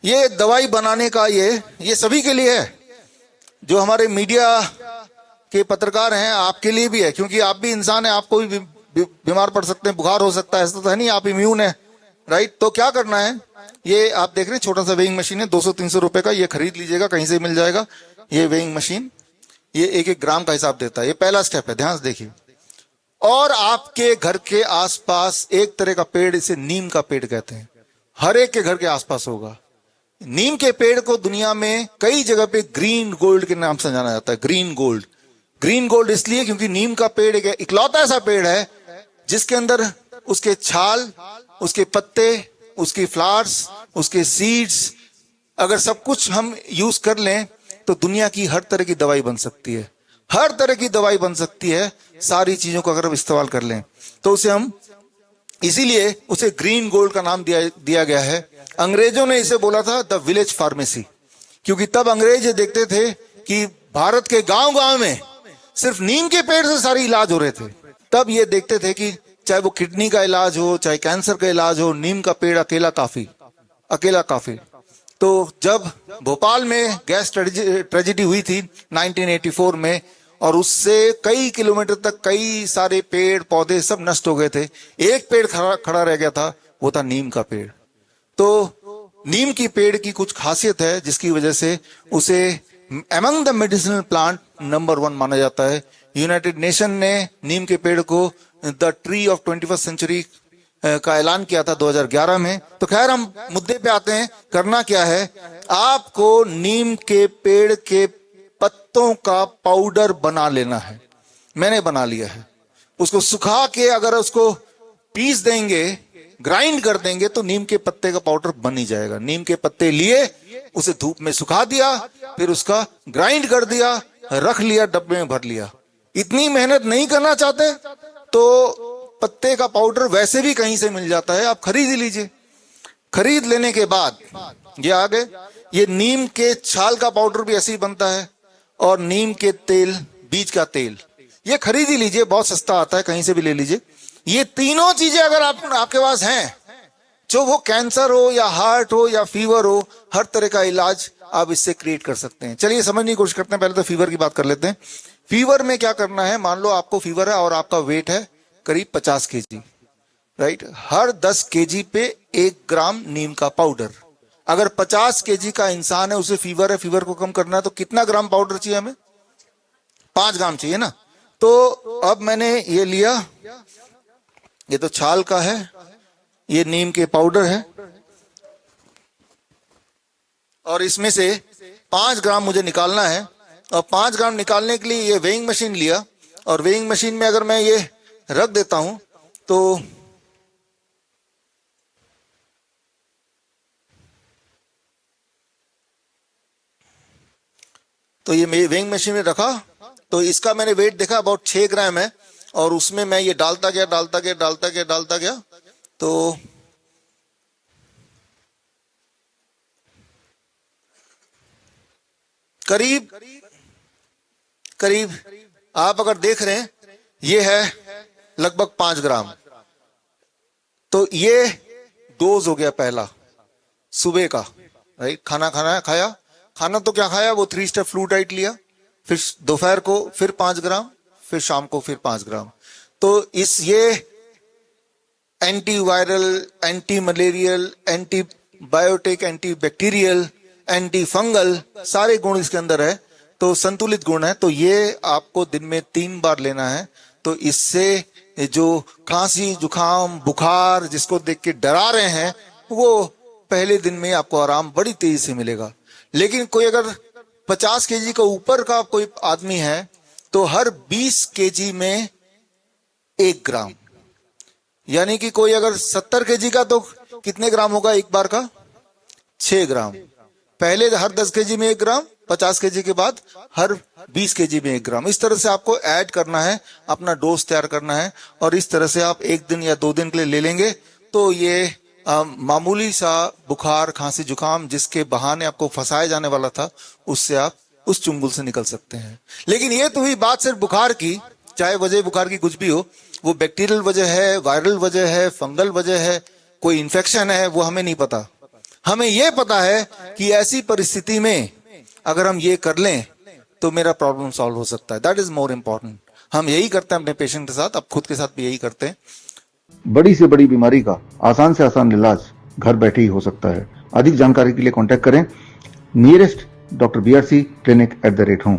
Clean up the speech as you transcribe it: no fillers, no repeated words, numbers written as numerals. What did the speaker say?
ये दवाई बनाने का ये सभी के लिए है। जो हमारे मीडिया के पत्रकार हैं, आपके लिए भी है, क्योंकि आप भी इंसान हैं, आपको भी बीमार पड़ सकते हैं, बुखार हो सकता है, ऐसा तो है नहीं आप इम्यून है, राइट। तो क्या करना है, ये आप देख रहे हैं छोटा सा वेइंग मशीन है, 200-300 रुपए का, ये खरीद लीजिएगा, कहीं से मिल जाएगा। ये वेइंग मशीन ये 1-1 ग्राम का हिसाब देता है। ये पहला स्टेप है, ध्यान से देखिए। और आपके घर के आसपास एक तरह का पेड़, इसे नीम का पेड़ कहते हैं, हर एक के घर के आसपास होगा। नीम के पेड़ को दुनिया में कई जगह पे ग्रीन गोल्ड के नाम से जाना जाता है। ग्रीन गोल्ड, ग्रीन गोल्ड इसलिए क्योंकि नीम का पेड़ एक इकलौता ऐसा पेड़ है जिसके अंदर उसके छाल, उसके पत्ते, उसकी फ्लावर्स, उसके सीड्स, अगर सब कुछ हम यूज कर लें तो दुनिया की हर तरह की दवाई बन सकती है। हर तरह की दवाई बन सकती है, सारी चीजों को अगर हम इस्तेमाल कर लें तो उसे हम, इसीलिए उसे ग्रीन गोल्ड का नाम दिया गया है। अंग्रेजों ने इसे बोला था द विलेज फार्मेसी, क्योंकि तब अंग्रेज ये देखते थे कि भारत के गांव गांव में सिर्फ नीम के पेड़ से सारे इलाज हो रहे थे। तब ये देखते थे कि चाहे वो किडनी का इलाज हो, चाहे कैंसर का इलाज हो, नीम का पेड़ अकेला काफी। तो जब भोपाल में गैस ट्रेजेडी हुई थी 1984 में, और उससे कई किलोमीटर तक कई सारे पेड़ पौधे सब नष्ट हो गए थे, एक पेड़ खड़ा रह गया था, वो था नीम का पेड़। तो नीम की पेड़ की कुछ खासियत है जिसकी वजह से उसे among the medicinal plant number 1 माना जाता है। यूनाइटेड नेशन ने नीम के पेड़ को the tree of 21st century का ऐलान किया था 2011 में। तो खैर हम मुद्दे पे आते हैं, करना क्या है, आपको नीम के पेड़ के पत्तों का पाउडर बना लेना है। मैंने बना लिया है। उसको सुखा के अगर उसको पीस देंगे, ग्राइंड कर देंगे, तो नीम के पत्ते का पाउडर बन ही जाएगा। नीम के पत्ते लिए, उसे धूप में सुखा दिया, फिर उसका ग्राइंड कर दिया, रख लिया, डब्बे में भर लिया। इतनी मेहनत नहीं करना चाहते तो पत्ते का पाउडर वैसे भी कहीं से मिल जाता है, आप खरीद लीजिए। खरीद लेने के बाद ये आ गए, ये नीम के छाल का पाउडर भी ऐसे ही बनता है, और नीम के तेल, बीज का तेल, ये खरीद ही लीजिए, बहुत सस्ता आता है, कहीं से भी ले लीजिए। ये तीनों चीजें अगर आपके पास हैं, जो वो कैंसर हो या हार्ट हो या फीवर हो, हर तरह का इलाज आप इससे क्रिएट कर सकते हैं। चलिए समझने की कोशिश करते हैं। पहले तो फीवर की बात कर लेते हैं। फीवर में क्या करना है, मान लो आपको फीवर है और आपका वेट है करीब 50 kg, राइट। हर 10 kg पे 1 ग्राम नीम का पाउडर। अगर 50 kg का इंसान है, उसे फीवर है, फीवर को कम करना है, तो कितना ग्राम पाउडर चाहिए हमें? 5 ग्राम चाहिए ना। तो अब मैंने ये लिया, ये तो छाल का है, ये नीम के पाउडर है, और इसमें से 5 ग्राम मुझे निकालना है। और 5 ग्राम निकालने के लिए ये वेइंग मशीन लिया, और वेइंग मशीन में अगर मैं ये रख देता हूं तो ये वेइंग मशीन में रखा, तो इसका मैंने वेट देखा, अबाउट 6 ग्राम है। और उसमें मैं ये डालता गया, तो करीब आप अगर देख रहे हैं, ये है लगभग 5 ग्राम। तो ये डोज हो गया पहला, सुबह का, राइट। खाना तो क्या खाया, वो 3 स्टेप फ्लू डाइट लिया, फिर दोपहर को फिर 5 ग्राम, फिर शाम को फिर 5 ग्राम। तो ये anti viral, anti malarial, antibiotic, anti bacterial, anti fungal, सारे गुण इसके अंदर है, तो संतुलित गुण है। तो ये आपको दिन में 3 बार लेना है। तो इससे जो खांसी, जुकाम, बुखार जिसको देख के डरा रहे हैं, वो पहले दिन में आपको आराम बड़ी तेजी से मिलेगा। लेकिन कोई अगर 50 kg का ऊपर का कोई आदमी है, तो हर 20 kg में 1 ग्राम, यानी कि कोई अगर 70 kg का, तो कितने ग्राम होगा एक बार का? 6 ग्राम। पहले हर 10 kg में 1 ग्राम, 50 kg के बाद हर 20 kg में 1 ग्राम। इस तरह से आपको ऐड करना है, अपना डोज तैयार करना है, और इस तरह से आप 1 दिन या 2 दिन के लिए ले लेंगे, तो ये मामूली सा बुखार, खांसी, जुकाम जिसके बहाने आपको फंसाया जाने वाला था, उससे आप उस चुंगल से निकल सकते हैं। लेकिन ये तो हुई बात सिर्फ बुखार की, चाहे वजह बुखार की कुछ भी हो, वो बैक्टीरियल वजह है, वायरल वजह है, फंगल वजह है, कोई इन्फेक्शन है, वो हमें नहीं पता। हमें यह पता है कि ऐसी परिस्थिति में अगर हम ये कर लें तो मेरा प्रॉब्लम सॉल्व हो सकता है। That is more important. हम यही करते हैं अपने पेशेंट के साथ, अब खुद के साथ भी यही करते हैं। बड़ी से बड़ी बीमारी का आसान से आसान इलाज घर बैठे ही हो सकता है। अधिक जानकारी के लिए कांटेक्ट करें nearest Dr. BRC clinic @ home।